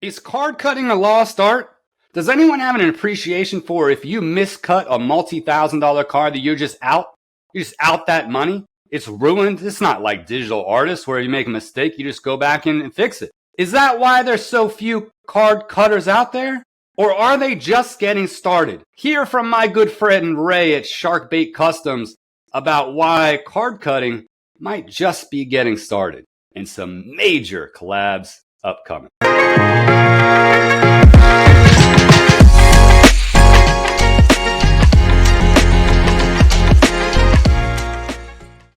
Is card cutting a lost art? Does anyone have an appreciation for if you miscut a multi-$1,000 card that you're just out? You're just out that money? It's ruined. It's not like digital artists where you make a mistake, you just go back in and fix it. Is that why there's so few card cutters out there? Or are they just getting started? Hear from my good friend Ray at Sharkbait Customs about why card cutting might just be getting started and some major collabs upcoming.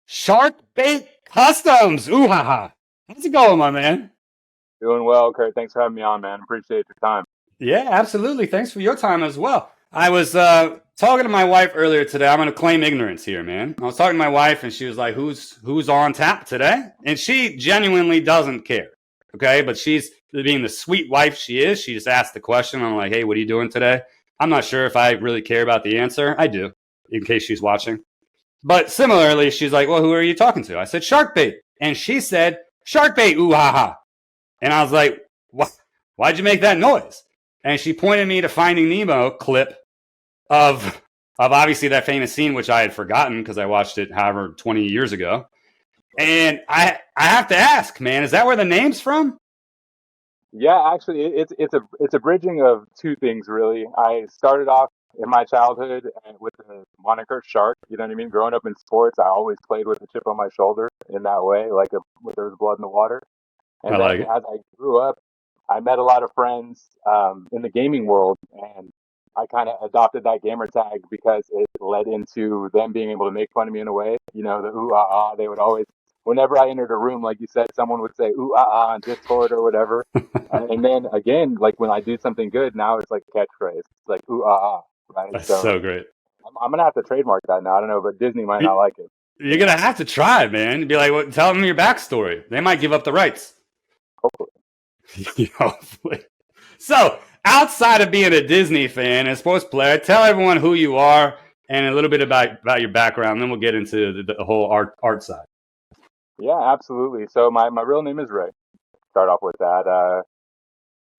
Sharkbait Customs. Ooh ha ha. How's it going, my man? Doing well, Kurt. Thanks for having me on, man. Appreciate your time. Yeah, absolutely. Thanks for your time as well. I was talking to my wife earlier today. I'm going to claim ignorance here, man. I was talking to my wife, and she was like, "Who's on tap today?" And she genuinely doesn't care. Okay, but she's being the sweet wife she is. She just asked the question. I'm like, "Hey, what are you doing today?" I'm not sure if I really care about the answer. I do, in case she's watching. But similarly, she's like, "Well, who are you talking to?" I said, "Sharkbait," and she said, "Sharkbait, ooh ha ha." And I was like, "What? Why'd you make that noise?" And she pointed me to Finding Nemo clip of obviously that famous scene, which I had forgotten because I watched it however 20 years ago. And I have to ask, man, is that where the name's from? Yeah, actually, it's a bridging of two things, really. I started off in my childhood with the moniker Shark. You know what I mean? Growing up in sports, I always played with a chip on my shoulder in that way, like there was blood in the water. I And like then it. as I grew up, I met a lot of friends in the gaming world, and I kind of adopted that gamer tag because it led into them being able to make fun of me in a way. You know, the ooh ah ah. They would always, whenever I entered a room, like you said, someone would say ooh ah ah on Discord or whatever. And then again, like when I do something good, now it's like a catchphrase. It's like ooh ah ah, right? That's So so great. I'm gonna have to trademark that now. I don't know, but Disney might not You- like it. You're going to have to try, man. Be like, well, tell them your backstory. They might give up the rights. Hopefully. Hopefully. So, outside of being a Disney fan and sports player, tell everyone who you are and a little bit about your background. Then we'll get into the whole art side. Yeah, absolutely. So my real name is Ray. Start off with that.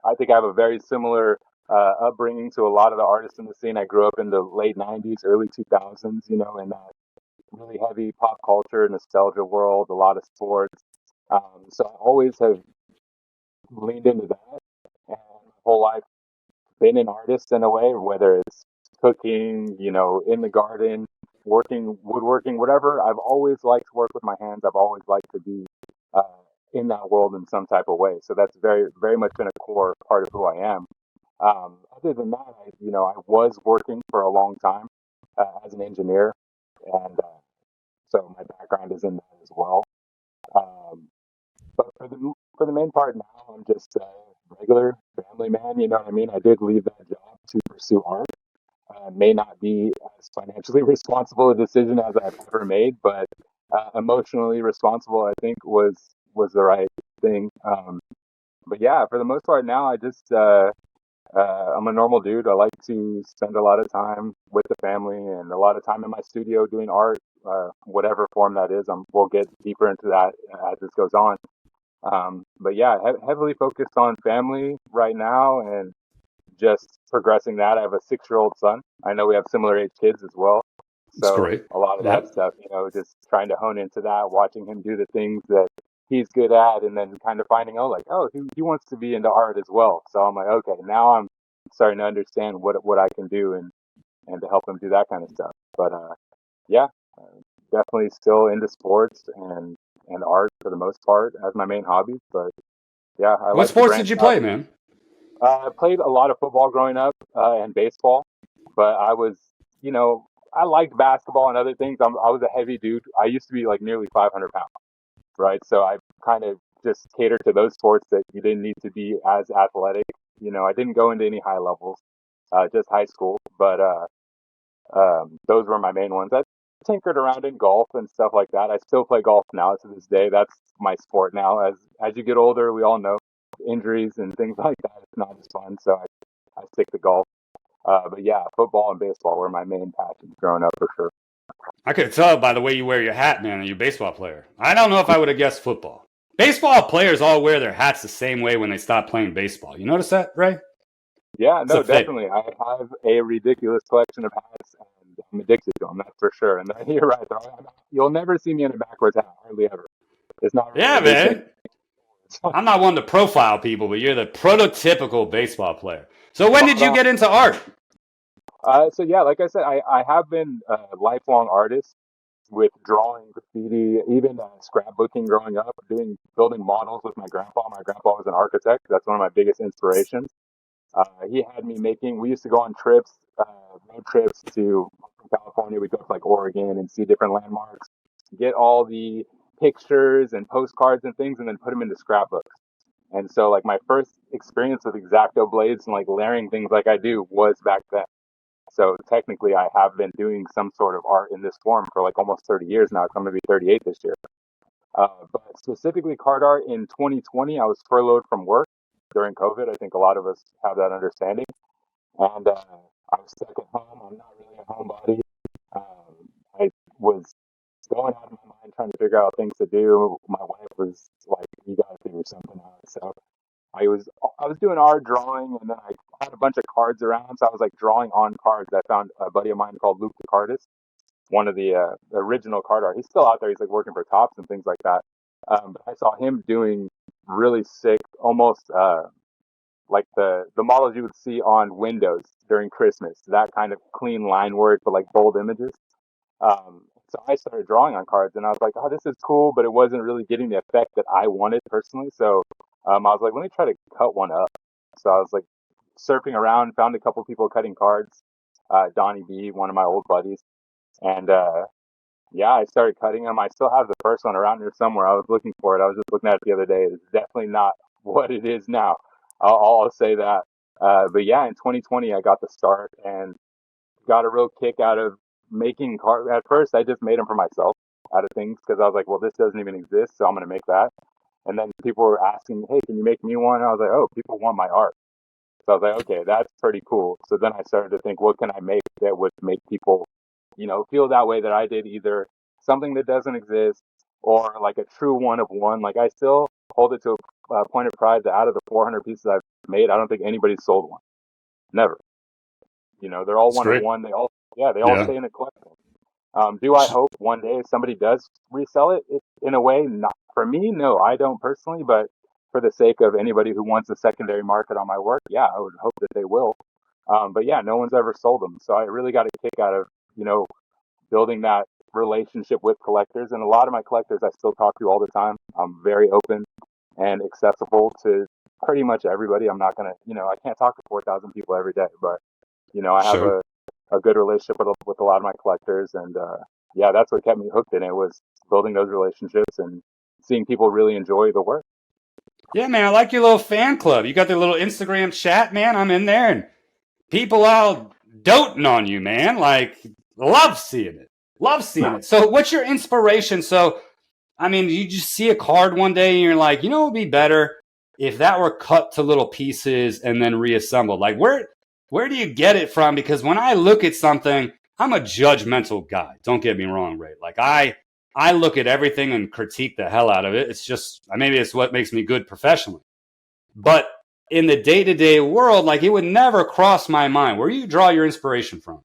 I think I have a very similar upbringing to a lot of the artists in the scene. I grew up in the late '90s, early 2000s, you know, in that really heavy pop culture, nostalgia world, a lot of sports. So I always have leaned into that, and my whole life been an artist in a way, whether it's cooking, you know, in the garden, working, woodworking, whatever. I've always liked to work with my hands. I've always liked to be uh, in that world in some type of way. So that's very, very much been a core part of who I am. Other than that, I was working for a long time as an engineer, and so my background is in that as well. Um, but for the main part now, I'm just a regular family man. You know what I mean? I did leave that job to pursue art. May not be as financially responsible a decision as I've ever made, but emotionally responsible, I think was the right thing. But yeah, for the most part now, I'm a normal dude. I like to spend a lot of time with the family and a lot of time in my studio doing art, whatever form that is. We'll get deeper into that as this goes on. But yeah, heavily focused on family right now and just progressing that. I have a 6-year-old son. I know we have similar age kids as well. It's So great. a lot of that Yep. stuff, you know, just trying to hone into that, watching him do the things that he's good at, and then kind of finding out like, oh, he wants to be into art as well. So I'm like, okay, now I'm starting to understand what I can do and to help him do that kind of stuff. But yeah, uh, definitely still into sports and art for the most part as my main hobby. But yeah, I What like to sports branch did you out. play, man? I played a lot of football growing up and baseball, but I was, you know, I liked basketball and other things. I was a heavy dude. I used to be like nearly 500 pounds, right? So I kind of just catered to those sports that you didn't need to be as athletic. You know, I didn't go into any high levels, just high school, but those were my main ones. I tinkered around in golf and stuff like that. I still play golf now to this day. That's my sport now. As you get older, we all know injuries and things like that. It's not as fun, so I stick to golf. But yeah, football and baseball were my main passions growing up for sure. I could tell by the way you wear your hat, man, that you're a baseball player. I don't know if I would have guessed football. Baseball players all wear their hats the same way when they stop playing baseball. You notice that, Ray? Yeah, It's a no, fit. definitely. I have a ridiculous collection of hats, and I'm addicted to them. That's for sure. And you're right. You'll never see me in a backwards hat, hardly ever. It's not really Yeah, a big thing. man. I'm not one to profile people, but you're the prototypical baseball player. So when did Spot you on. get into art? So yeah, like I said, I have been a lifelong artist with drawing, graffiti, even scrapbooking growing up, building models with my grandpa. My grandpa was an architect. That's one of my biggest inspirations. He had me making. We used to go on trips, road trips to from California. We'd go to like Oregon and see different landmarks, get all the pictures and postcards and things, and then put them into scrapbooks. And so, like my first experience with X-Acto blades and like layering things like I do was back then. So technically, I have been doing some sort of art in this form for like almost 30 years now. I'm going to be 38 this year. But specifically card art in 2020, I was furloughed from work during COVID. I think a lot of us have that understanding. And I was stuck at home. I'm not really a homebody. I was going out of my mind trying to figure out things to do. My wife was like, "You got to figure something out." So I was doing art drawing, and then I had a bunch of cards around. So I was like drawing on cards. I found a buddy of mine called Luke the Cardist, one of the original card art. He's still out there. He's like working for Tops and things like that. But I saw him doing really sick, almost like the models you would see on Windows during Christmas. That kind of clean line work, but like bold images. So I started drawing on cards, and I was like, "Oh, this is cool," but it wasn't really getting the effect that I wanted personally. So I was like, "Let me try to cut one up." So I was like surfing around, found a couple people cutting cards. Donnie B, one of my old buddies, and yeah, I started cutting them. I still have the first one around here somewhere. I was looking for it. I was just looking at it the other day. It's definitely not what it is now. I'll say that. But yeah, in 2020, I got the start and got a real kick out of making cards. At first, I just made them for myself out of things because I was like, well, this doesn't even exist, so I'm going to make that. And then people were asking, hey, can you make me one? And I was like, oh, people want my art. So I was like, okay, that's pretty cool. So then I started to think, what can I make that would make people, feel that way that I did, either something that doesn't exist or like a true one of one. Like I still hold it to a point of pride that out of the 400 pieces I've made, I don't think anybody's sold one. Never. They're all It's one of great. one. They all Yeah. stay in a collection. Do I hope one day somebody does resell it? In a way, not for me. No, I don't personally, but for the sake of anybody who wants a secondary market on my work, yeah, I would hope that they will. But yeah, no one's ever sold them. So I really got a kick out of, building that relationship with collectors. And a lot of my collectors I still talk to all the time. I'm very open and accessible to pretty much everybody. I'm not going to, I can't talk to 4,000 people every day, but, I have Sure. a good relationship with a lot of my collectors. And yeah, that's what kept me hooked in it, was building those relationships and seeing people really enjoy the work. Yeah, man, I like your little fan club. You got the little Instagram chat, man. I'm in there and people all doting on you, man. Like, love seeing it. Love seeing it. So, what's your inspiration? So, I mean, you just see a card one day and you're like, it would be better if that were cut to little pieces and then reassembled. Like, where do you get it from? Because when I look at something, I'm a judgmental guy. Don't get me wrong, Ray. Like, I look at everything and critique the hell out of it. It's just maybe it's what makes me good professionally. But in the day to day world, like it would never cross my mind. Where do you draw your inspiration from?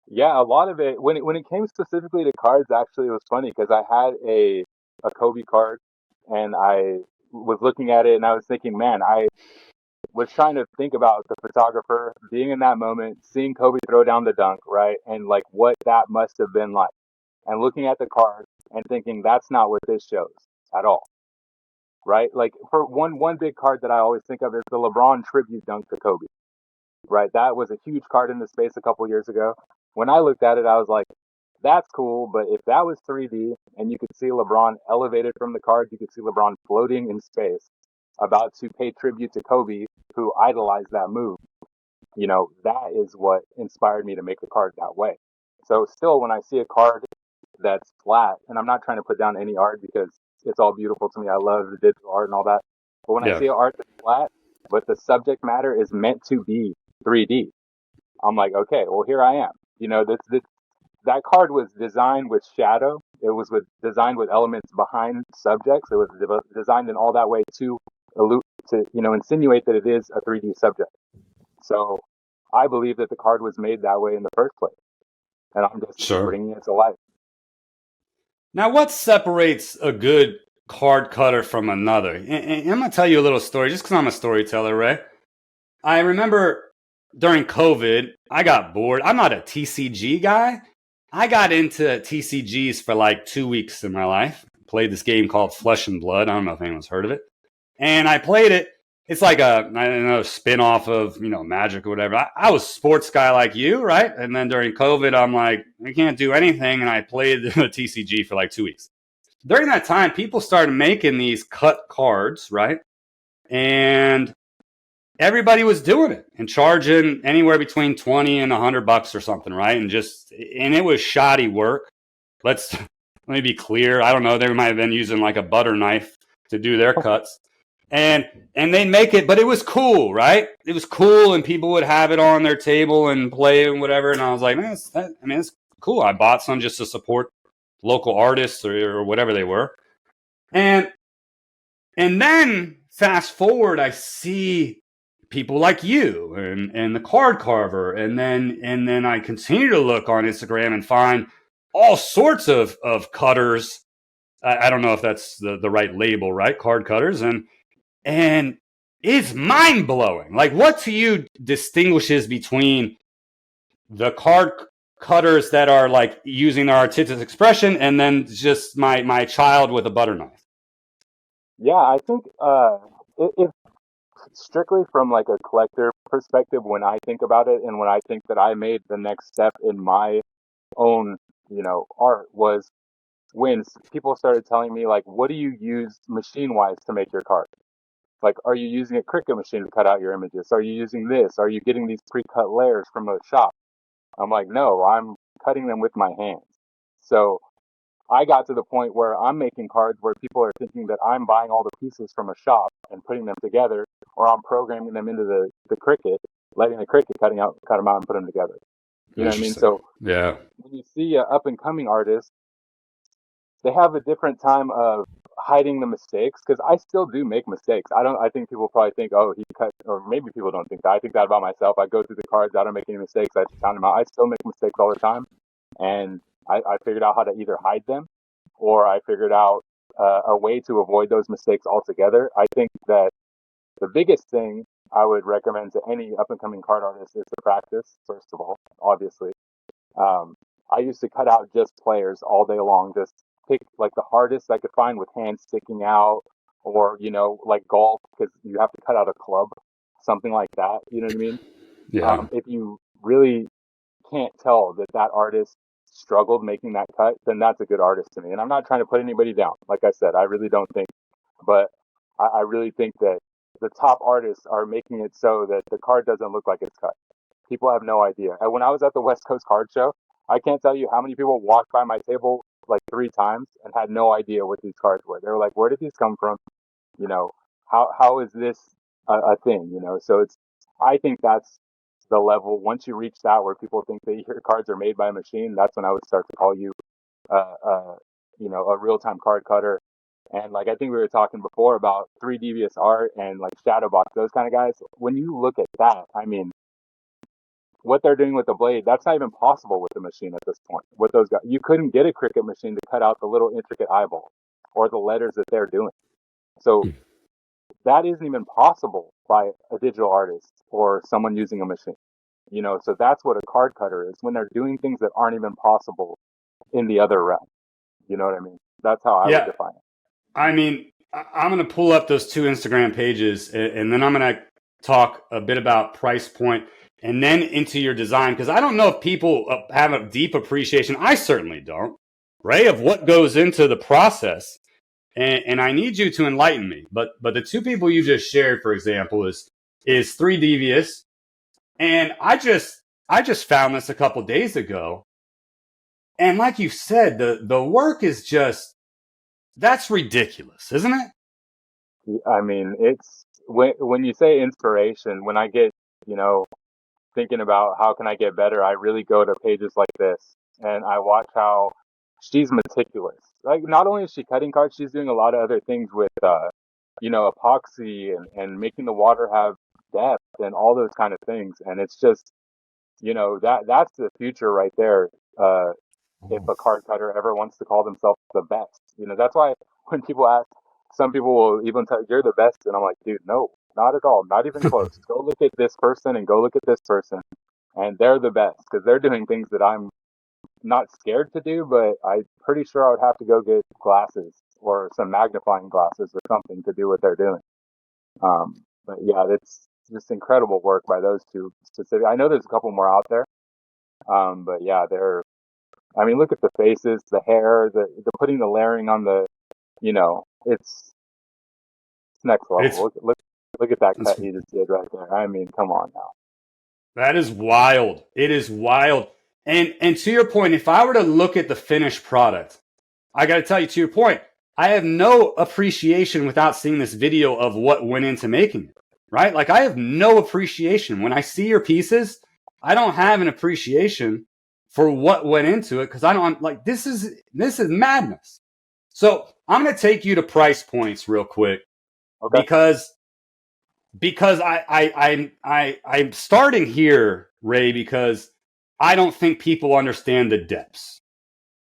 Yeah, a lot of it when it came specifically to cards, actually, it was funny because I had a Kobe card, and I was looking at it and I was thinking, man, I was trying to think about the photographer being in that moment, seeing Kobe throw down the dunk, right, and like what that must have been like, and looking at the card and thinking that's not what this shows at all, right? Like for one big card that I always think of is the LeBron tribute dunk to Kobe, right? That was a huge card in the space a couple years ago. When I looked at it, I was like, that's cool, but if that was 3D and you could see LeBron elevated from the card, you could see LeBron floating in space, about to pay tribute to Kobe, who idolized that move. That is what inspired me to make the card that way. So still, when I see a card that's flat, and I'm not trying to put down any art because it's all beautiful to me. I love the digital art and all that. But when I Yeah. see art that's flat, but the subject matter is meant to be 3D, I'm like, okay, well, here I am. that card was designed with shadow. It was designed with elements behind subjects. It was designed in all that way to insinuate that it is a 3D subject. So I believe that the card was made that way in the first place, and I'm just Sure. bringing it to life. Now, what separates a good card cutter from another? And I'm going to tell you a little story just because I'm a storyteller, Ray. I remember during COVID, I got bored. I'm not a TCG guy. I got into TCGs for like 2 weeks in my life. Played this game called Flesh and Blood. I don't know if anyone's heard of it. And I played it. It's like a, I don't know, spin-off of, Magic or whatever. I was a sports guy like you, right? And then during COVID, I'm like, I can't do anything. And I played the TCG for like 2 weeks. During that time, people started making these cut cards, right? And everybody was doing it and charging anywhere between 20 and $100 or something, right? And it was shoddy work. Let me be clear. I don't know. They might have been using like a butter knife to do their cuts. And they make it, but it was cool, right? It was cool, and people would have it on their table and play and whatever. And I was like, man, it's cool. I bought some just to support local artists or whatever they were. And then fast forward, I see people like you and the card carver, and then I continue to look on Instagram and find all sorts of cutters. I don't know if that's the right label, right? Card cutters, and it's mind blowing. Like, what to you distinguishes between the card cutters that are like using their artistic expression and then just my child with a butter knife? Yeah, I think if strictly from like a collector perspective, when I think about it and when I think that I made the next step in my own, art, was when people started telling me, like, what do you use machine wise to make your card? Like, are you using a Cricut machine to cut out your images? Are you using this? Are you getting these pre-cut layers from a shop? I'm like, no, I'm cutting them with my hands. So I got to the point where I'm making cards where people are thinking that I'm buying all the pieces from a shop and putting them together, or I'm programming them into the Cricut, letting the Cricut cut them out and put them together. You know what I mean? Interesting. So Yeah. when you see an up and coming artist, they have a different time of hiding the mistakes, because I still do make mistakes. I think people probably think, oh, he cut, or maybe people don't think that. I think that about myself. I go through the cards, I don't make any mistakes, I just count them out. I still make mistakes all the time, and I figured out how to either hide them, or I figured out a way to avoid those mistakes altogether. I think that the biggest thing I would recommend to any up and coming card artist is to practice, first of all, obviously. I used to cut out just players all day long, just pick like the hardest I could find with hands sticking out, or, like golf, because you have to cut out a club, something like that. You know what I mean? Yeah. If you really can't tell that that artist struggled making that cut, then that's a good artist to me. And I'm not trying to put anybody down. Like I said, I really don't think, but I really think that the top artists are making it so that the card doesn't look like it's cut. People have no idea. And when I was at the West Coast Card Show, I can't tell you how many people walked by my table like 3 times and had no idea what these cards were. They were like, "Where did these come from? You know, how is this a thing? So I think that's the level. Once you reach that where people think that your cards are made by a machine, that's when I would start to call you, uh, uh, a real time card cutter. And like I think we were talking before about 3 Devious Art and like Shadowbox, those kind of guys. When you look at that, I mean, what they're doing with the blade, that's not even possible with the machine at this point. With those guys, you couldn't get a Cricut machine to cut out the little intricate eyeball or the letters that they're doing. So that isn't even possible by a digital artist or someone using a machine. So that's what a card cutter is, when they're doing things that aren't even possible in the other realm. You know what I mean? That's how I would Yeah. define it. I mean, I'm going to pull up those 2 Instagram pages, and then I'm going to talk a bit about price point and then into your design, because I don't know if people have a deep appreciation. I certainly don't, Ray, of what goes into the process. And I need you to enlighten me. But the 2 people you just shared, for example, is 3 Devious. And I just found this a couple days ago. And like you said, the work is just, that's ridiculous, isn't it? I mean, it's when you say inspiration, when I get, thinking about how can I get better, I really go to pages like this. and I watch how she's meticulous. Like, not only is she cutting cards, she's doing a lot of other things with, epoxy and making the water have depth and all those kind of things. And it's just, that's the future right there. If a card cutter ever wants to call themselves the best, that's why when people ask, some people will even tell you're the best, and I'm like, dude, no, not at all, not even close. Go look at this person and go look at this person, and they're the best because they're doing things that I'm not scared to do, but I'm pretty sure I would have to go get glasses or some magnifying glasses or something to do what they're doing. But yeah, it's just incredible work by those two specific. I know there's a couple more out there, but yeah, I mean, look at the faces, the hair, the putting the layering on the, it's next It's level. Look at that cut he just did right there. I mean, come on now. that is wild. It is wild. And to your point, if I were to look at the finished product, I got to tell you, to your point, I have no appreciation without seeing this video of what went into making it, right? Like, I have no appreciation. When I see your pieces, I don't have an appreciation for what went into it because I don't, like, this is madness. So I'm going to take you to price points real quick. Okay. Because I'm starting here, Ray, because I don't think people understand the depths.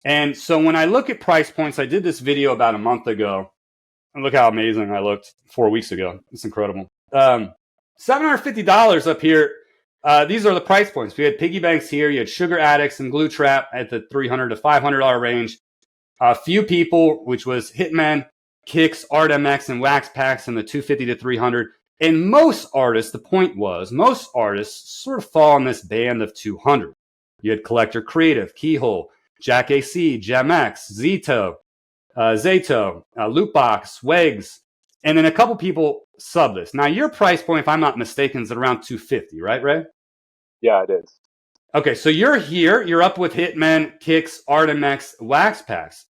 And so when I look at price points, I did this video about a month ago. And look how amazing I looked 4 weeks ago. It's incredible. $750 up here. These are the price points. We had piggybanx here. You had sugraddictz and glue trap at the $300 to $500 range. A few people, which was Hitman, Kicks, artmx, and waxpax in the $250 to $300. And most artists, the point was, most artists sort of fall in this band of $200. You had collectorcreative, keyhole, Jack AC, gemx, zetaw, lootbox, wegs, and then a couple people sub this. Now, your price point, if I'm not mistaken, is around $250, right, Ray? Yeah, it is. Okay, so you're here. You're up with Hitman, Kicks, artmx, waxpax.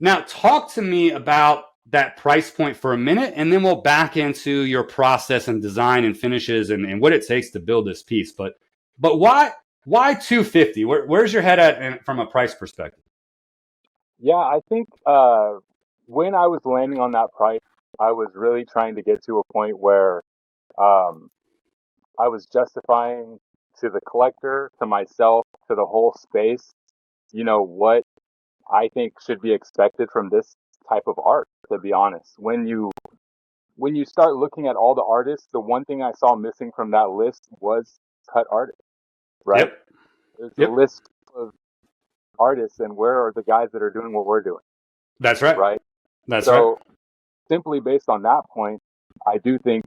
Now, talk to me about that price point for a minute, and then we'll back into your process and design and finishes and what it takes to build this piece. But why 250? Where's your head at from a price perspective? Yeah, I think when I was landing on that price, I was really trying to get to a point where um, I was justifying to the collector, to myself, to the whole space, what I think should be expected from this type of art, to be honest. When you start looking at all the artists, the one thing I saw missing from that list was cut artists, right? Yep. There's a Yep. list of artists, and where are the guys that are doing what we're doing, That's right. right? That's right. So simply based on that point, I do think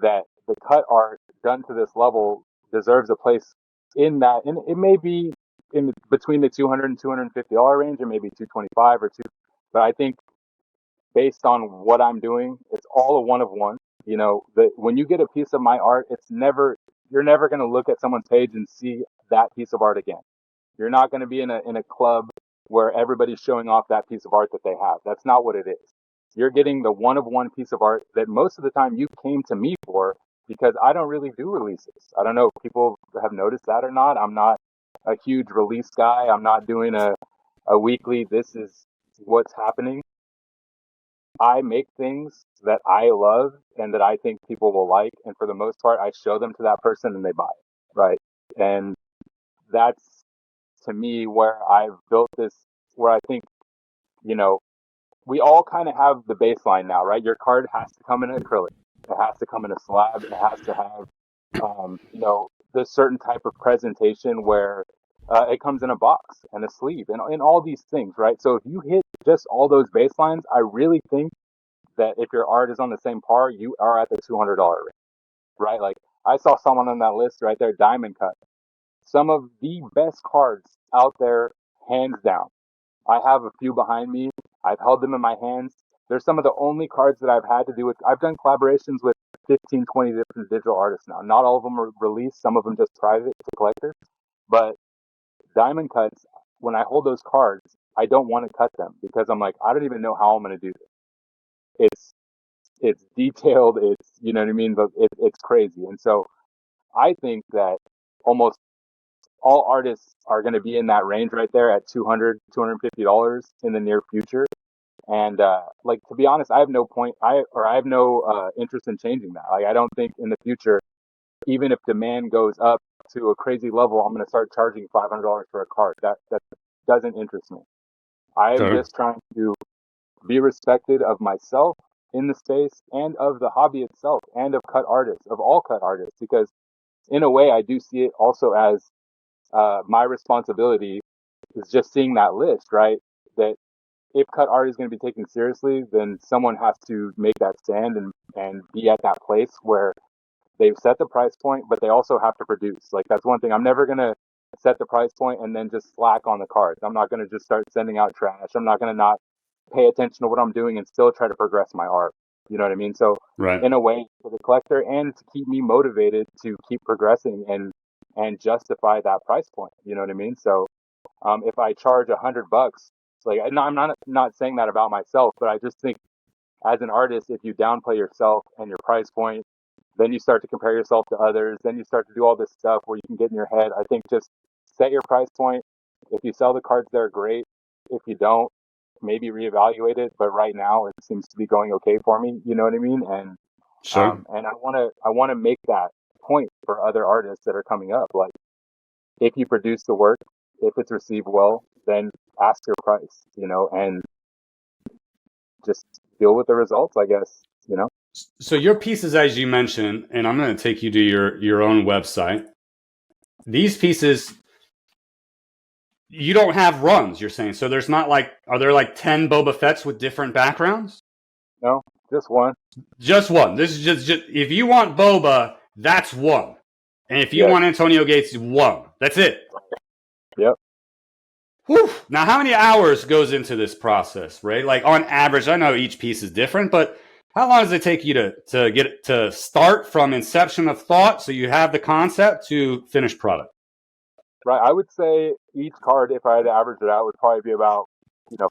that the cut art done to this level deserves a place in that. And it may be in between the $200 and $250 range, or maybe 225 or two. But I think based on what I'm doing, it's all a one of one. That when you get a piece of my art, you're never going to look at someone's page and see that piece of art again. You're not going to be in a club where everybody's showing off that piece of art that they have. That's not what it is. You're getting the one of one piece of art that most of the time you came to me for, because I don't really do releases. I don't know if people have noticed that or not. I'm not a huge release guy. I'm not doing a weekly, this is what's happening. I make things that I love and that I think people will like. And for the most part, I show them to that person and they buy it. Right. And that's, to me, where I've built this, where I think, you know, we all kind of have the baseline now, right? Your card has to come in acrylic. It has to come in a slab. It has to have, this certain type of presentation where it comes in a box and a sleeve and all these things, right? So if you hit just all those baselines, I really think that if your art is on the same par, you are at the $200 range, right? Like, I saw someone on that list right there, Diamond Cut. Some of the best cards out there, hands down. I have a few behind me. I've held them in my hands. They're some of the only cards that I've had to do with. I've done collaborations with 15, 20 different digital artists now. Not all of them are released. Some of them just private to collectors. But Diamond Cuts, when I hold those cards, I don't want to cut them because I'm like, I don't even know how I'm going to do this. It's detailed. It's, you know what I mean? But it's crazy. And so I think that almost all artists are going to be in that range right there at $200, $250 in the near future. And like, to be honest, I have no point. I have no interest in changing that. Like, I don't think in the future, even if demand goes up to a crazy level, I'm going to start charging $500 for a card. That doesn't interest me. I am Sure. just trying to be respected of myself in the space and of the hobby itself and of cut artists, of all cut artists, because in a way I do see it also as my responsibility is just seeing that list, right? That if cut art is going to be taken seriously, then someone has to make that stand and be at that place where they've set the price point, but they also have to produce. Like, that's one thing. I'm never going to set the price point and then just slack on the cards. I'm not going to just start sending out trash. I'm not going to not pay attention to what I'm doing and still try to progress my art. You know what I mean? So Right. in a way, for the collector and to keep me motivated to keep progressing and justify that price point. You know what I mean? So if I charge $100, like, no, I'm not saying that about myself, but I just think as an artist, if you downplay yourself and your price point, then you start to compare yourself to others. Then you start to do all this stuff where you can get in your head. I think just set your price point. If you sell the cards, they're great. If you don't, maybe reevaluate it. But right now, it seems to be going okay for me. You know what I mean? Sure. And I wanna make that point for other artists that are coming up. Like, if you produce the work, if it's received well, then ask your price. And just deal with the results, I guess. So your pieces, as you mentioned, and I'm going to take you to your own website. These pieces, you don't have runs. You're saying so? There's not like, are there like 10 Boba Fett's with different backgrounds? No, just one. Just one. This is just if you want Boba, that's one, and if you Yes. want Antonio Gates, one. That's it. Yep. Whew. Now, how many hours goes into this process, right? Like on average, I know each piece is different, but how long does it take you to get it to start from inception of thought, so you have the concept, to finished product? Right. I would say each card, if I had to average it out, would probably be about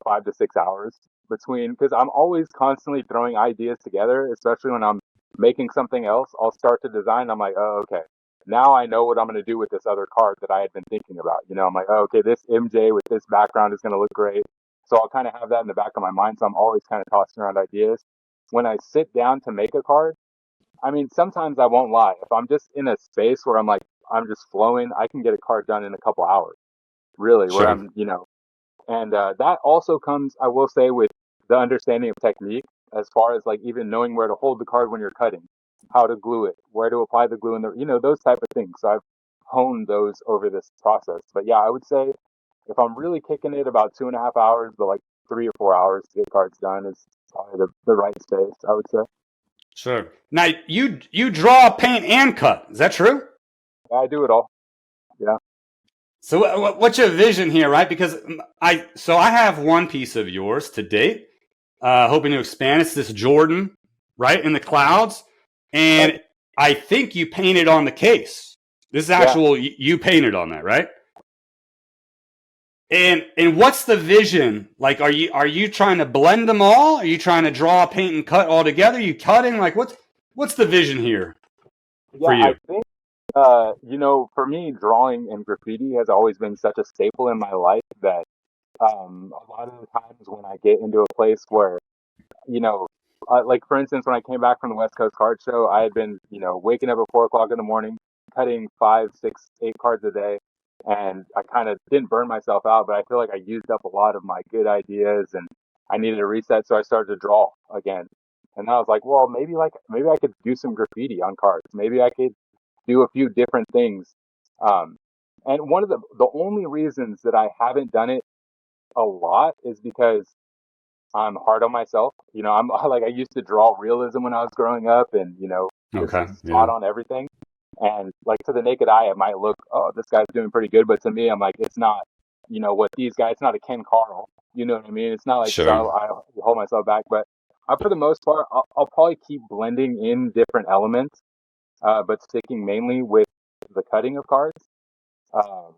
5 to 6 hours between, because I'm always constantly throwing ideas together, especially when I'm making something else. I'll start to design. I'm like, oh, okay. Now I know what I'm going to do with this other card that I had been thinking about. I'm like, oh, okay, this MJ with this background is going to look great. So I'll kind of have that in the back of my mind. So I'm always kind of tossing around ideas. When I sit down to make a card, I mean, sometimes I won't lie. If I'm just in a space where I'm just flowing, I can get a card done in a couple hours, really, where Sure. and that also comes, I will say, with the understanding of technique, as far as like even knowing where to hold the card when you're cutting, how to glue it, where to apply the glue, and those type of things. So I've honed those over this process. But yeah, I would say if I'm really kicking it, about 2.5 hours, but like 3 or 4 hours to get cards done is probably the right space, I would say. Sure. Now you draw, paint, and cut. Is that true? Yeah, I do it all. Yeah. So what's your vision here, right? Because I have one piece of yours to date, hoping to expand. It's this Jordan, right, in the clouds, and I think you painted on the case. This is Yeah. actual, you painted on that, right? And what's the vision? Like, are you trying to blend them all? Are you trying to draw, paint, and cut all together? Are you cutting? Like, what's the vision here Yeah, for I you? think, for me, drawing and graffiti has always been such a staple in my life that a lot of the times when I get into a place where, you know, like for instance, when I came back from the West Coast card show, I had been, waking up at 4 o'clock in the morning, cutting 5, 6, 8 cards a day. And I kind of didn't burn myself out, but I feel like I used up a lot of my good ideas and I needed a reset. So I started to draw again. And I was like, well, maybe I could do some graffiti on cards. Maybe I could do a few different things. Um, and one of the only reasons that I haven't done it a lot is because I'm hard on myself. I'm like, I used to draw realism when I was growing up and, just Okay, spot yeah, on everything. And like, to the naked eye, it might look, oh, this guy's doing pretty good. But to me, I'm like, it's not, what these guys, it's not a Ken Carl. You know what I mean? It's not like, so sure, I hold myself back. But for the most part, I'll probably keep blending in different elements, but sticking mainly with the cutting of cards. Um,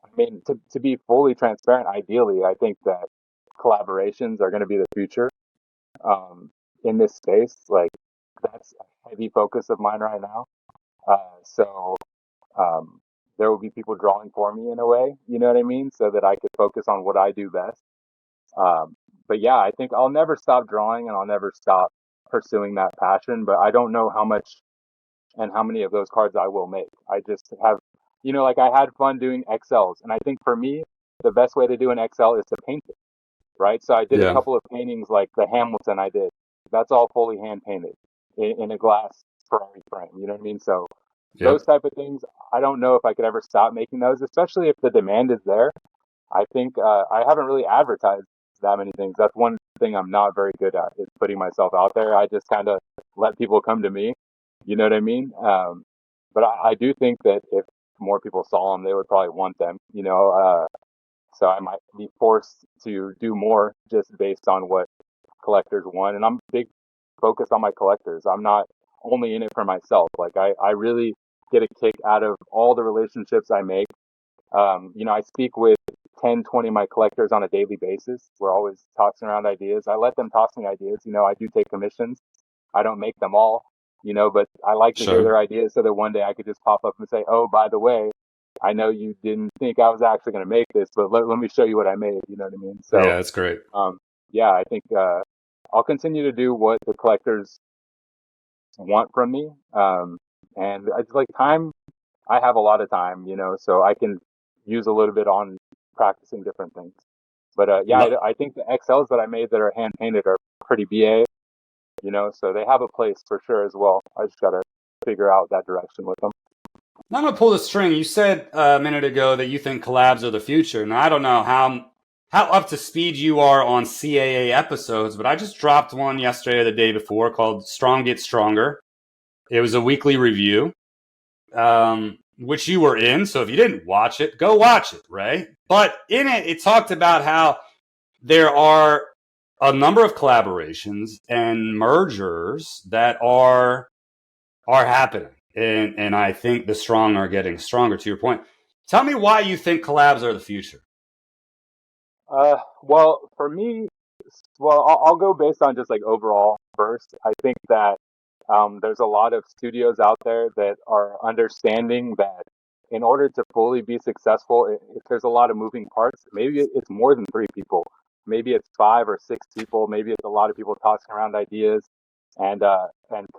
I mean, to be fully transparent, ideally, I think that collaborations are going to be the future in this space. Like, that's a heavy focus of mine right now. So um, there will be people drawing for me in a way, you know what I mean? So that I could focus on what I do best. But yeah, I think I'll never stop drawing and I'll never stop pursuing that passion, but I don't know how much and how many of those cards I will make. I just have, like I had fun doing XLs. And I think for me, the best way to do an XL is to paint it, right? So I did a Yeah. couple of paintings like the Hamilton I did. That's all fully hand painted in a glass Ferrari frame. You know what I mean? So those Yep. type of things, I don't know if I could ever stop making those, especially if the demand is there. I think I haven't really advertised that many things. That's one thing I'm not very good at is putting myself out there. I just kind of let people come to me. You know what I mean? But I do think that if more people saw them, they would probably want them. So I might be forced to do more just based on what collectors want. And I'm big focused on my collectors. I'm not only in it for myself. Like I really get a kick out of all the relationships I make. I speak with 10, 20 of my collectors on a daily basis. We're always tossing around ideas. I let them toss me ideas. I do take commissions. I don't make them all, but I like to hear Sure. their ideas so that one day I could just pop up and say, oh, by the way, I know you didn't think I was actually going to make this, but let me show you what I made. You know what I mean? So, Yeah, that's great. yeah, I think I'll continue to do what the collectors want from me. And it's like time, I have a lot of time, so I can use a little bit on practicing different things. But yeah, Lo- I think the XLs that I made that are hand painted are pretty BA, so they have a place for sure as well. I just got to figure out that direction with them. Now I'm gonna pull the string. You said a minute ago that you think collabs are the future. Now I don't know how up to speed you are on CAA episodes, but I just dropped one yesterday or the day before called "Strong Get Stronger." It was a weekly review, which you were in. So if you didn't watch it, go watch it, right? But in it, it talked about how there are a number of collaborations and mergers that are happening. And I think the strong are getting stronger. To your point, tell me why you think collabs are the future. Well, for me, I'll go based on just like overall first. I think that there's a lot of studios out there that are understanding that in order to fully be successful, if there's a lot of moving parts, maybe it's more than three people. Maybe it's 5 or 6 people. Maybe it's a lot of people tossing around ideas and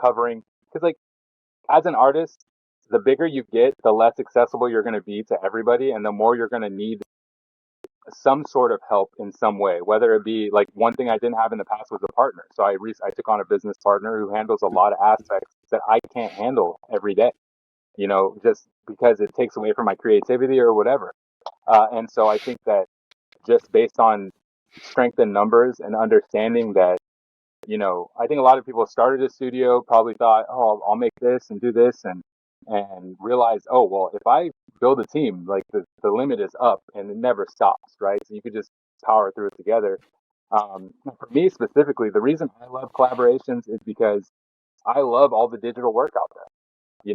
covering. Because like as an artist, the bigger you get, the less accessible you're going to be to everybody, and the more you're going to need some sort of help in some way, whether it be like one thing I didn't have in the past was a partner. So I took on a business partner who handles a lot of aspects that I can't handle every day, just because it takes away from my creativity or whatever. And so I think that just based on strength in numbers and understanding that, I think a lot of people started a studio, probably thought, oh, I'll make this and do this and realize, oh, well, if I build a team, like the limit is up and it never stops, right? So you could just power through it together. For me specifically, the reason I love collaborations is because I love all the digital work out there.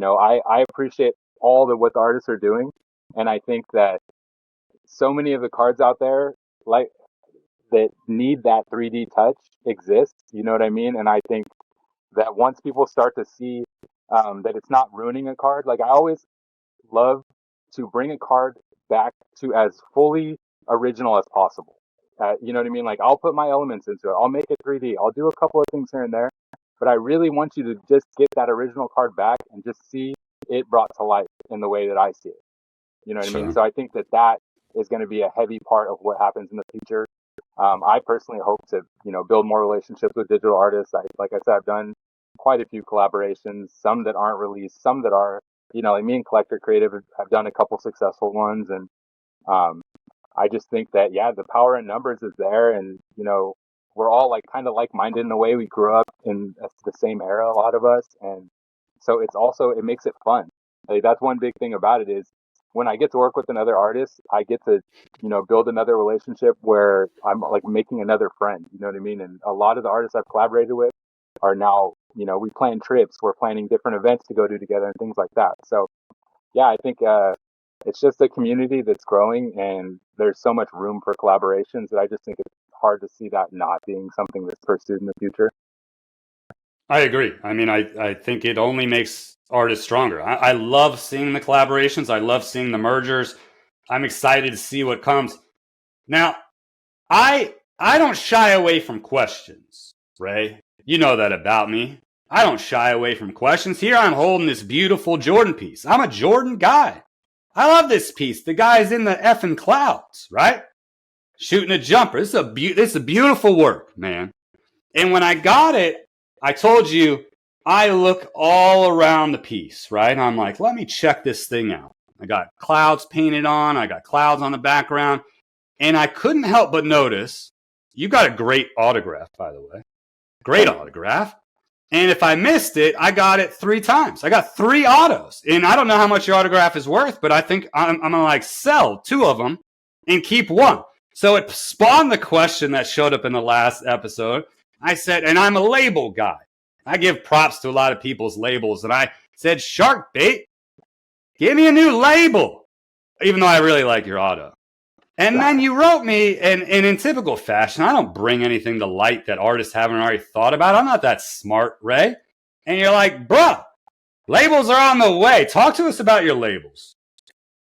I appreciate all the what the artists are doing. And I think that so many of the cards out there, like that need that 3D touch exist. You know what I mean? And I think that once people start to see that it's not ruining a card, like I always love to bring a card back to as fully original as possible. You know what I mean? Like I'll put my elements into it. I'll make it 3D. I'll do a couple of things here and there, but I really want you to just get that original card back and just see it brought to life in the way that I see it. You know what I mean? Sure. So I think that that is going to be a heavy part of what happens in the future. I personally hope to, build more relationships with digital artists. Like I said, I've done quite a few collaborations, some that aren't released, some that are, like me and Collector Creative have done a couple successful ones. And, I just think that, yeah, the power in numbers is there. And, we're all like kind of like-minded in a way. We grew up in the same era, a lot of us. And so it makes it fun. Like that's one big thing about it is when I get to work with another artist, I get to, build another relationship where I'm like making another friend. You know what I mean? And a lot of the artists I've collaborated with are now, we plan trips, we're planning different events to go to together and things like that. So yeah, I think it's just a community that's growing and there's so much room for collaborations that I just think it's hard to see that not being something that's pursued in the future. I agree. I mean, I think it only makes artists stronger. I love seeing the collaborations. I love seeing the mergers. I'm excited to see what comes. Now, I don't shy away from questions, Ray. You know that about me. I don't shy away from questions. Here I'm holding this beautiful Jordan piece. I'm a Jordan guy. I love this piece. The guy's in the effing clouds, right? Shooting a jumper. This is a beautiful work, man. And when I got it, I told you, I look all around the piece, right? I'm like, let me check this thing out. I got clouds painted on. I got clouds on the background. And I couldn't help but notice, you got a great autograph, by the way. Great autograph. And if I missed it, I got it 3 times. I got 3 autos. And I don't know how much your autograph is worth, but I think I'm going to like sell 2 of them and keep 1. So it spawned the question that showed up in the last episode. I said, and I'm a label guy. I give props to a lot of people's labels. And I said, Sharkbait, give me a new label. Even though I really like your auto. And then you wrote me, and in typical fashion, I don't bring anything to light that artists haven't already thought about. I'm not that smart, Ray. And you're like, bruh, labels are on the way. Talk to us about your labels.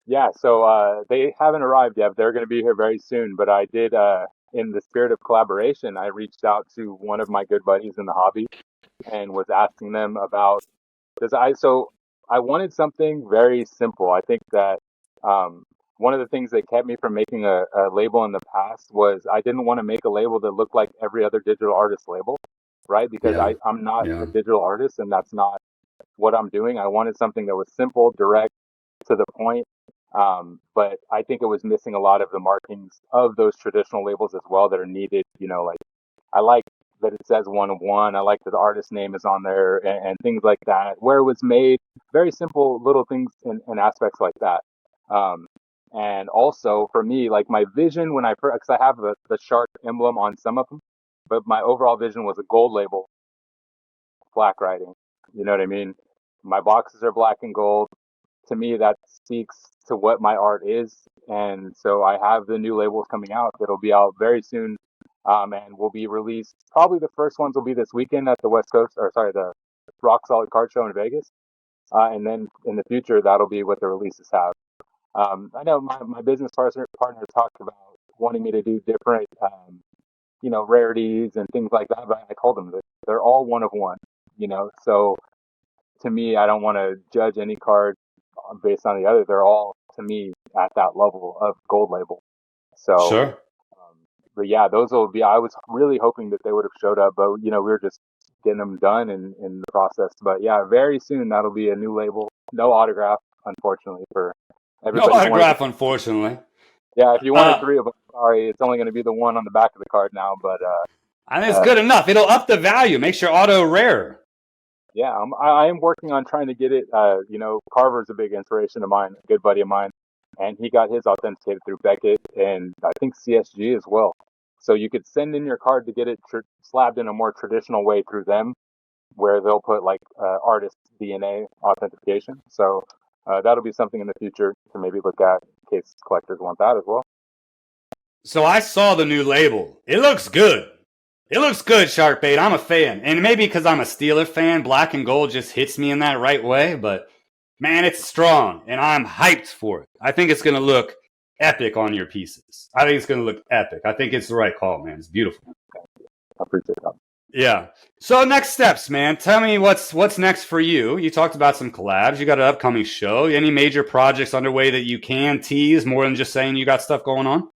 Yeah, so they haven't arrived yet. They're going to be here very soon. But I did, in the spirit of collaboration, I reached out to one of my good buddies in the hobby and was asking them about, so I wanted something very simple. I think that one of the things that kept me from making a label in the past was I didn't want to make a label that looked like every other digital artist label, right? Because I'm not a digital artist, and that's not what I'm doing. I wanted something that was simple, direct, to the point. But I think it was missing a lot of the markings of those traditional labels as well that are needed. You know, like I like that it says 1 of 1. I like that the artist name is on there and things like that. Where it was made, very simple little things and aspects like that. And also for me, like my vision when because I have the shark emblem on some of them, but my overall vision was a gold label, black writing. You know what I mean? My boxes are black and gold. To me, that speaks to what my art is. And so I have the new labels coming out that'll be out very soon. And will be released. Probably the first ones will be this weekend at the the Rock Solid Card Show in Vegas. And then in the future, that'll be what the releases have. I know my business partner talked about wanting me to do different, rarities and things like that. But I told them that they're all 1 of 1, So to me, I don't want to judge any card based on the other. They're all, to me, at that level of gold label. So, sure. But yeah, those will be, I was really hoping that they would have showed up, but we were just getting them done in the process. But yeah, very soon that'll be a new label. No autograph, unfortunately, for everybody. No autograph, unfortunately. Yeah, if you wanted 3 of them, sorry, it's only going to be the 1 on the back of the card now. But I think it's good enough. It'll up the value, makes your auto rare. Yeah, I am working on trying to get it. Carver's a big inspiration of mine, a good buddy of mine, and he got his authenticated through Beckett and I think CSG as well. So you could send in your card to get it slabbed in a more traditional way through them, where they'll put like artist DNA authentication. So that'll be something in the future to maybe look at in case collectors want that as well. So I saw the new label. It looks good. It looks good, Sharkbait. I'm a fan. And maybe because I'm a Steeler fan, black and gold just hits me in that right way. But, man, it's strong, and I'm hyped for it. I think it's going to look epic on your pieces. I think it's going to look epic. I think it's the right call, man. It's beautiful. I appreciate that. Yeah. So next steps, man. Tell me what's next for you. You talked about some collabs. You got an upcoming show. Any major projects underway that you can tease more than just saying you got stuff going on?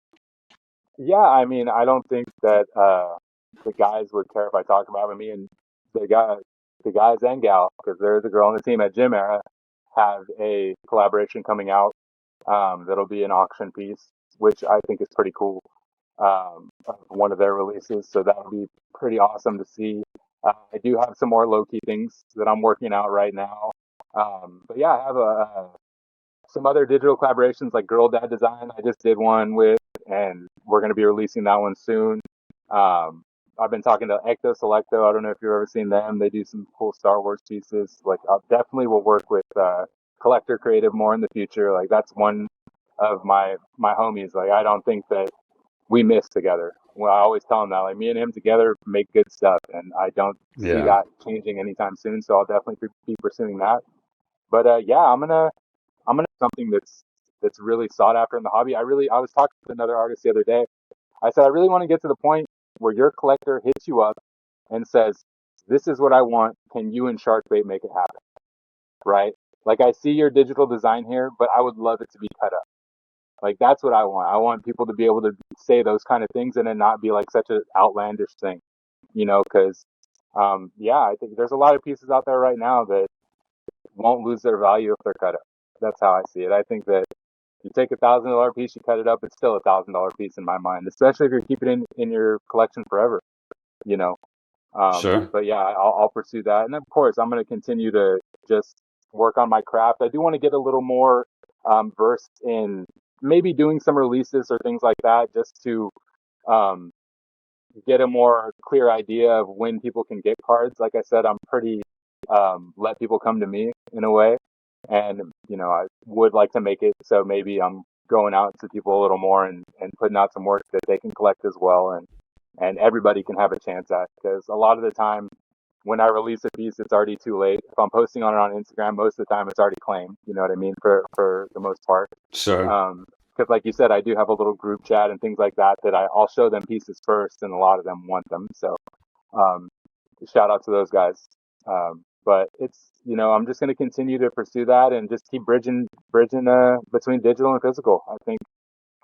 Yeah, I mean, I don't think that the guys would care if I talk about it. Me and the guys and gal, because there's a girl on the team at Gemxera, have a collaboration coming out that'll be an auction piece, which I think is pretty cool. One of their releases, so that'll be pretty awesome to see. I do have some more low-key things that I'm working out right now. But yeah, I have some other digital collaborations like Girldad Design. I just did one with, and we're going to be releasing that one soon. I've been talking to Selecto. I don't know if you've ever seen them. They do some cool Star Wars pieces. Like, I definitely will work with collectorcreative more in the future. Like, that's one of my homies. Like, I don't think that we miss together. Well, I always tell him that, like, me and him together make good stuff, and I don't see that changing anytime soon. So I'll definitely be pursuing that. But yeah, I'm gonna do something that's really sought after in the hobby. I was talking to another artist the other day. I said I really want to get to the point where your collector hits you up and says, "This is what I want. Can you and Sharkbait make it happen?" Right? Like I see your digital design here, but I would love it to be cut up. Like that's what I want. I want people to be able to say those kind of things and then not be like such an outlandish thing, because yeah, I think there's a lot of pieces out there right now that won't lose their value if they're cut up. That's how I see it. I think that you take $1,000 piece, you cut it up, it's still $1,000 piece in my mind, especially if you're keeping it in your collection forever, you know. Sure. But yeah, I'll pursue that. And of course, I'm going to continue to just work on my craft. I do want to get a little more versed in maybe doing some releases or things like that just to um, get a more clear idea of when people can get cards. Like I said, I'm pretty let people come to me in a way. And, I would like to make it so maybe I'm going out to people a little more and putting out some work that they can collect as well. And everybody can have a chance at, because a lot of the time when I release a piece, it's already too late. If I'm posting on it on Instagram, most of the time it's already claimed. You know what I mean? For the most part. Sure. Because like you said, I do have a little group chat and things like that I'll show them pieces first, and a lot of them want them. So um, shout out to those guys. But it's I'm just going to continue to pursue that and just keep bridging between digital and physical. I think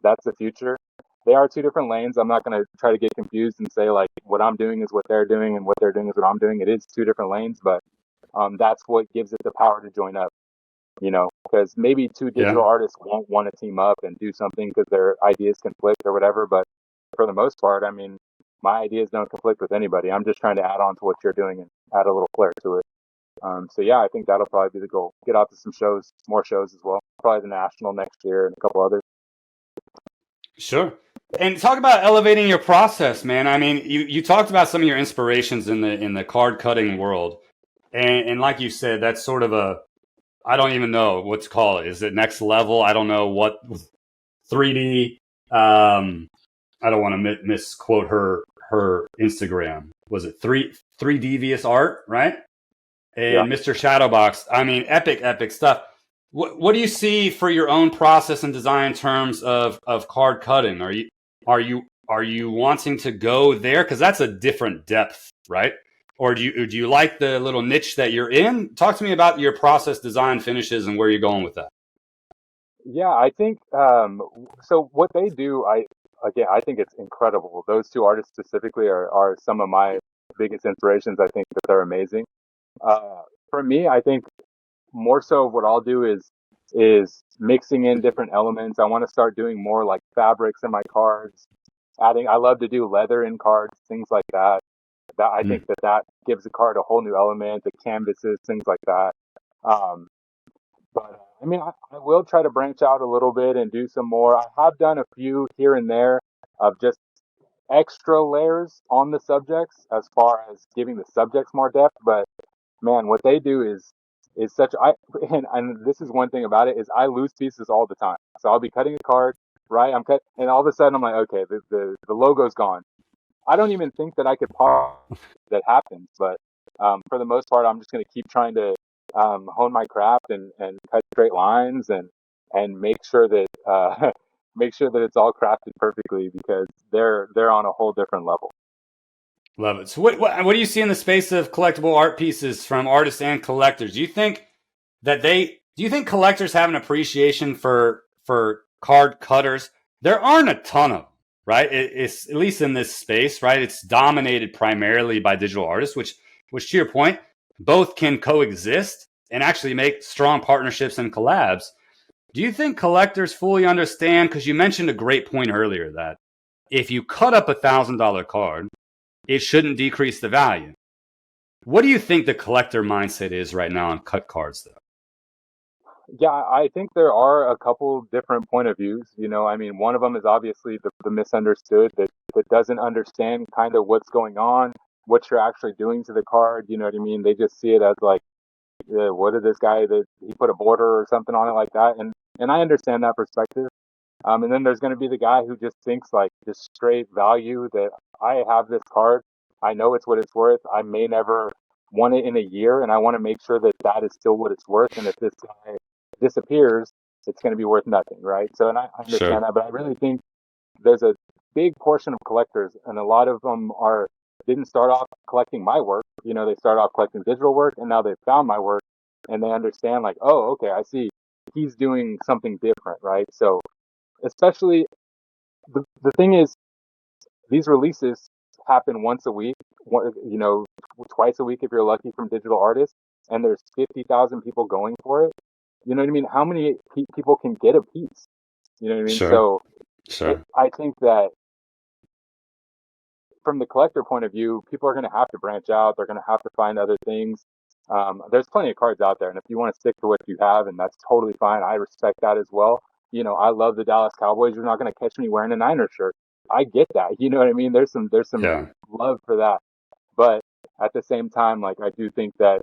that's the future. They are two different lanes. I'm not going to try to get confused and say like what I'm doing is what they're doing and what they're doing is what I'm doing. It is two different lanes, but that's what gives it the power to join up. Because maybe two digital Yeah. artists won't want to team up and do something because their ideas conflict or whatever. But for the most part, I mean, my ideas don't conflict with anybody. I'm just trying to add on to what you're doing and add a little flair to it. So yeah, I think that'll probably be the goal. Get out to some shows, more shows as well. Probably the national next year and a couple others. Sure. And talk about elevating your process, man. I mean, you talked about some of your inspirations in the card cutting world. And like you said, that's sort of a I don't even know what to call it. Is it next level? I don't know what 3D. I don't want to misquote her Instagram. Was it three devious art, right? Yeah. And Mr. Shadowbox. I mean, epic stuff. What do you see for your own process and design in terms of card cutting? Are you wanting to go there, because that's a different depth, right? Or do you like the little niche that you're in? Talk to me about your process, design, finishes, and where you're going with that. Yeah, I think so what they do, I think it's incredible. Those two artists specifically are some of my biggest inspirations. I think that they're amazing. For me, I think more so what I'll do is mixing in different elements. I want to start doing more like fabrics in my cards. I love to do leather in cards, things like that. That I think Mm. that gives the card a whole new element, the canvases, things like that. Um, but I mean, I will try to branch out a little bit and do some more. I have done a few here and there of just extra layers on the subjects as far as giving the subjects more depth. But man, what they do is such I and this is one thing about it is I lose pieces all the time. So I'll be cutting a card, right? I'm cut, and all of a sudden I'm like, okay, the logo's gone. I don't even think that I could that happens, but for the most part, I'm just going to keep trying to hone my craft and cut straight lines and make sure that make sure that it's all crafted perfectly, because they're on a whole different level. Love it. So what do you see in the space of collectible art pieces from artists and collectors? Do you think collectors have an appreciation for card cutters? There aren't a ton of them, right? It's at least in this space, right? It's dominated primarily by digital artists, which to your point, both can coexist and actually make strong partnerships and collabs. Do you think collectors fully understand? Because you mentioned a great point earlier that if you cut up $1,000 card, it shouldn't decrease the value. What do you think the collector mindset is right now on cut cards, though? Yeah, I think there are a couple different point of views. I mean, one of them is obviously the misunderstood that doesn't understand kind of what's going on, what you're actually doing to the card. You know what I mean? They just see it as like, what did this guy that he put a border or something on it like that? And I understand that perspective. And then there's going to be the guy who just thinks like just straight value that I have this card. I know it's what it's worth. I may never want it in a year, and I want to make sure that that is still what it's worth. And if this guy disappears, it's going to be worth nothing, right? So, and I understand Sure. that, but I really think there's a big portion of collectors, and a lot of them didn't start off collecting my work. They start off collecting digital work, and now they've found my work, and they understand like, oh, okay, I see, he's doing something different, right? So, especially the thing is, these releases happen once a week, twice a week if you're lucky from digital artists, and there's 50,000 people going for it. You know what I mean? How many people can get a piece? You know what I mean? Sure. So Sure. I think that from the collector point of view, people are going to have to branch out. They're going to have to find other things. There's plenty of cards out there, and if you want to stick to what you have, and that's totally fine. I respect that as well. I love the Dallas Cowboys. You're not going to catch me wearing a Niners shirt. I get that. You know what I mean? There's some Yeah. love for that, but at the same time, like I do think that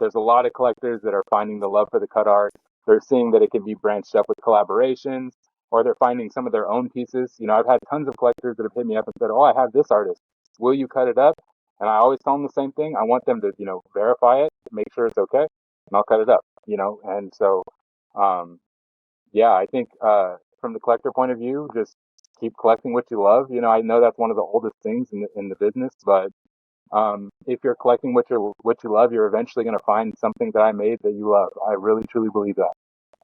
there's a lot of collectors that are finding the love for the cut art. They're seeing that it can be branched up with collaborations, or they're finding some of their own pieces. I've had tons of collectors that have hit me up and said, "Oh, I have this artist. Will you cut it up?" And I always tell them the same thing. I want them to, verify it, make sure it's okay, and I'll cut it up. And so, um, yeah, I think from the collector point of view, just keep collecting what you love. I know that's one of the oldest things in the business, but if you're collecting what you love, you're eventually going to find something that I made that you love. I really truly believe that.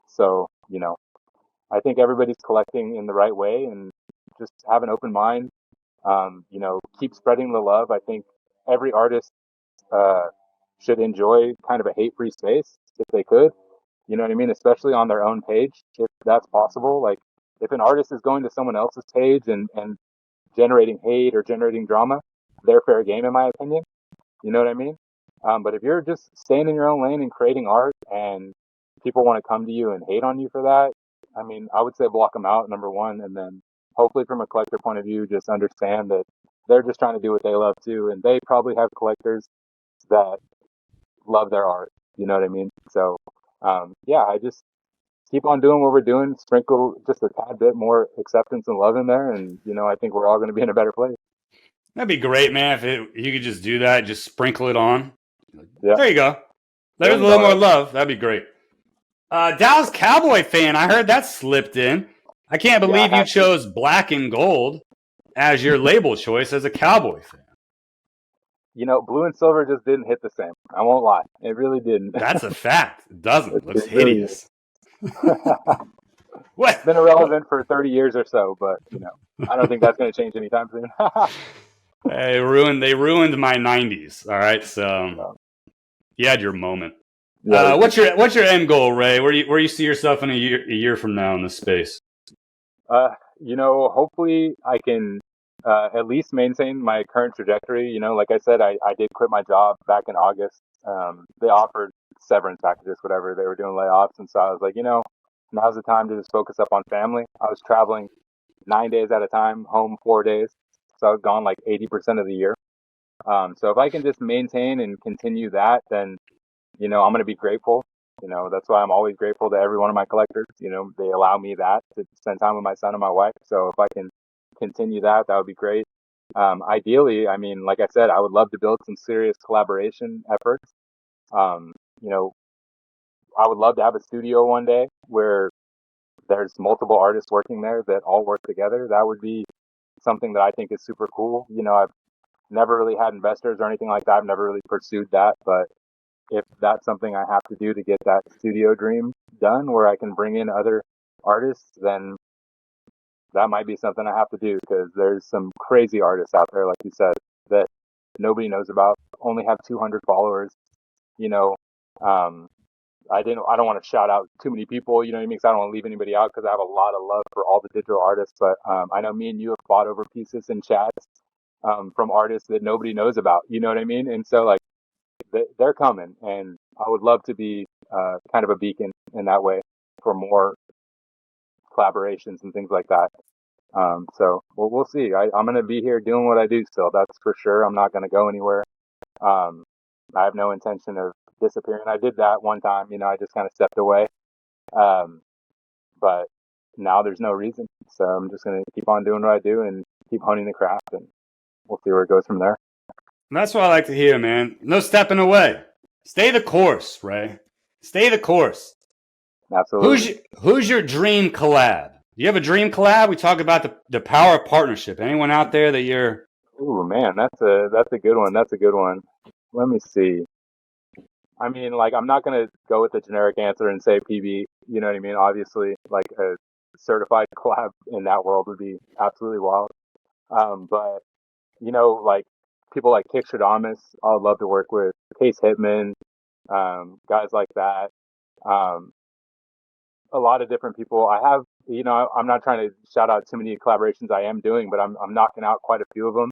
So, I think everybody's collecting in the right way, and just have an open mind. Keep spreading the love. I think every artist uh, should enjoy kind of a hate-free space if they could. You know what I mean? Especially on their own page, if that's possible. Like, if an artist is going to someone else's page and generating hate or generating drama, they're fair game, in my opinion. You know what I mean? But if you're just staying in your own lane and creating art, and people want to come to you and hate on you for that, I mean, I would say block them out, number one. And then hopefully from a collector point of view, just understand that they're just trying to do what they love too. And they probably have collectors that love their art. You know what I mean? So, yeah, I just keep on doing what we're doing, sprinkle just a tad bit more acceptance and love in there. And, I think we're all going to be in a better place. That'd be great, man. If you could just do that, just sprinkle it on. Yeah. There you go. There There's a you little go. more Right? love. That'd be great. Dallas Cowboy fan. I heard that slipped in. I can't Yeah, I believe you have to. chose black and gold as your label choice as a Cowboy fan. Blue and silver just didn't hit the same. I won't lie. It really didn't. That's a fact. It doesn't. It It looks really is. hideous. What? It's been irrelevant for 30 years or so, but, I don't think that's going to change anytime soon. They ruined my '90s. All right, so So, you had your moment. yeah, they What's did. your end goal, Ray? Where you see yourself in a year from now in this space? Uh, hopefully I can at least maintain my current trajectory. Like I said, I did quit my job back in August. They offered severance packages, whatever. They were doing layoffs. And so I was like, now's the time to just focus up on family. I was traveling 9 days at a time, home 4 days. So I was gone like 80% of the year. So if I can just maintain and continue that, then, I'm going to be grateful. That's why I'm always grateful to every one of my collectors. They allow me that to spend time with my son and my wife. So if I can continue that, that would be great. Ideally, I mean, like I said, I would love to build some serious collaboration efforts. Um, you know, I would love to have a studio one day where there's multiple artists working there that all work together. That would be something that I think is super cool. I've never really had investors or anything like that. I've never really pursued that, but if that's something I have to do to get that studio dream done where I can bring in other artists, then that might be something I have to do, because there's some crazy artists out there, like you said, that nobody knows about, only have 200 followers. You know, um, I don't want to shout out too many people, you know what I mean? 'Cause I don't want to leave anybody out, because I have a lot of love for all the digital artists. But I know me and you have fought over pieces in chats from artists that nobody knows about, you know what I mean? And so, like, they're coming, and I would love to be kind of a beacon in that way for more collaborations and things like that. So we'll see. I'm going to be here doing what I do still. That's for sure. I'm not going to go anywhere. Um, I have no intention of disappearing. I did that one time, I just kind of stepped away. Um, but now there's no reason. So I'm just going to keep on doing what I do and keep honing the craft, and we'll see where it goes from there. That's what I like to hear, man. No stepping away. Stay the course, Ray. Stay the course. Absolutely. Who's your dream collab? Do you have a dream collab? We talk about the power of partnership. Anyone out there that you're... Ooh, man, that's a good one. That's a good one. Let me see. I mean, like, I'm not gonna go with the generic answer and say PB. You know what I mean? Obviously, like a certified collab in that world would be absolutely wild. But like people like kickstradomis, I would love to work with. Case Hitman, guys like that. Um, a lot of different people. I have, I'm not trying to shout out too many collaborations I am doing, but I'm knocking out quite a few of them,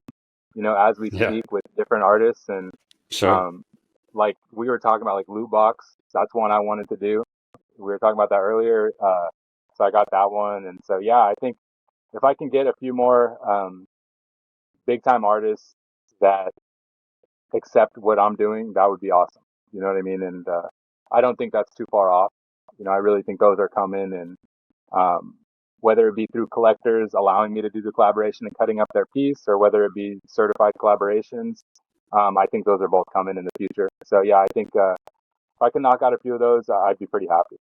as we Yeah, speak with different artists. And sure. um, like we were talking about, like lootbox. That's one I wanted to do. We were talking about that earlier. So I got that one. And so, yeah, I think if I can get a few more big time artists that accept what I'm doing, that would be awesome. You know what I mean? And I don't think that's too far off. I really think those are coming, and whether it be through collectors allowing me to do the collaboration and cutting up their piece, or whether it be certified collaborations, I think those are both coming in the future. So yeah, I think if I can knock out a few of those, I'd be pretty happy.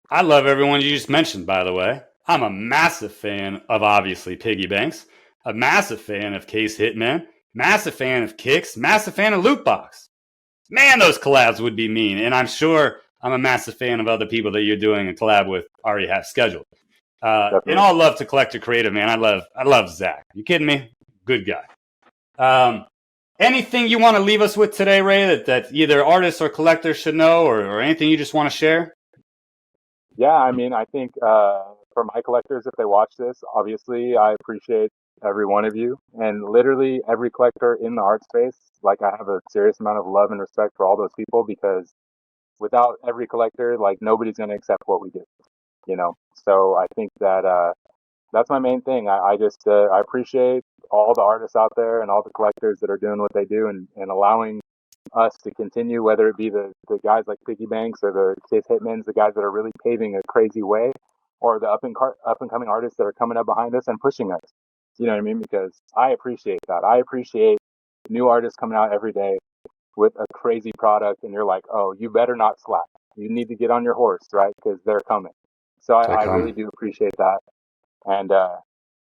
I love everyone you just mentioned, by the way. I'm a massive fan of, obviously, piggybanx, a massive fan of Case Hitman, massive fan of Kicks, massive fan of Lootbox. Man, those collabs would be mean. And I'm sure I'm a massive fan of other people that you're doing a collab with, already have scheduled. And Definitely. all love to Collector Creative, man. I love Zach. You kidding me? Good guy. Anything you want to leave us with today, Ray, that either artists or collectors should know, or anything you just want to share? Yeah, I mean, I think for my collectors, if they watch this, obviously I appreciate every one of you, and literally every collector in the art space. Like, I have a serious amount of love and respect for all those people, because without every collector, like, nobody's going to accept what we do, So I think that that's my main thing. I just I appreciate all the artists out there and all the collectors that are doing what they do, and allowing us to continue, whether it be the guys like piggybanx or the Case Hitmans, the guys that are really paving a crazy way, or the up and coming artists that are coming up behind us and pushing us. You know what I mean? Because I appreciate that. I appreciate new artists coming out every day with a crazy product, and you're like, oh, you better not slack. You need to get on your horse, right? Because they're coming. So They're I really coming. do appreciate that. And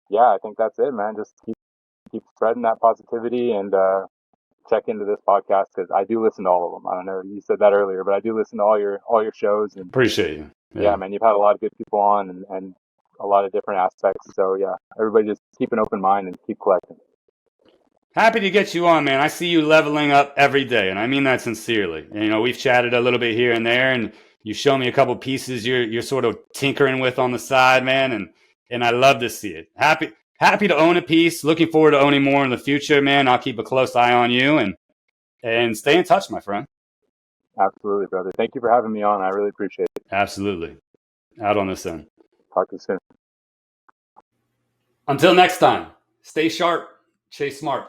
yeah, I think that's it, man. Just keep spreading that positivity, and check into this podcast, because I do listen to all of them. I don't know, you said that earlier, but I do listen to all your shows. And Appreciate you. yeah, Yeah. man, you've had a lot of good people on, and a lot of different aspects. So yeah, everybody just keep an open mind and keep collecting. Happy to get you on, man. I see you leveling up every day, and I mean that sincerely. We've chatted a little bit here and there, and you show me a couple pieces you're sort of tinkering with on the side, man, and I love to see it. Happy to own a piece. Looking forward to owning more in the future, man. I'll keep a close eye on you, and stay in touch, my friend. Absolutely, brother. Thank you for having me on. I really appreciate it. Absolutely. Out on this end. Talk to you soon. Until next time, stay sharp, chase smart.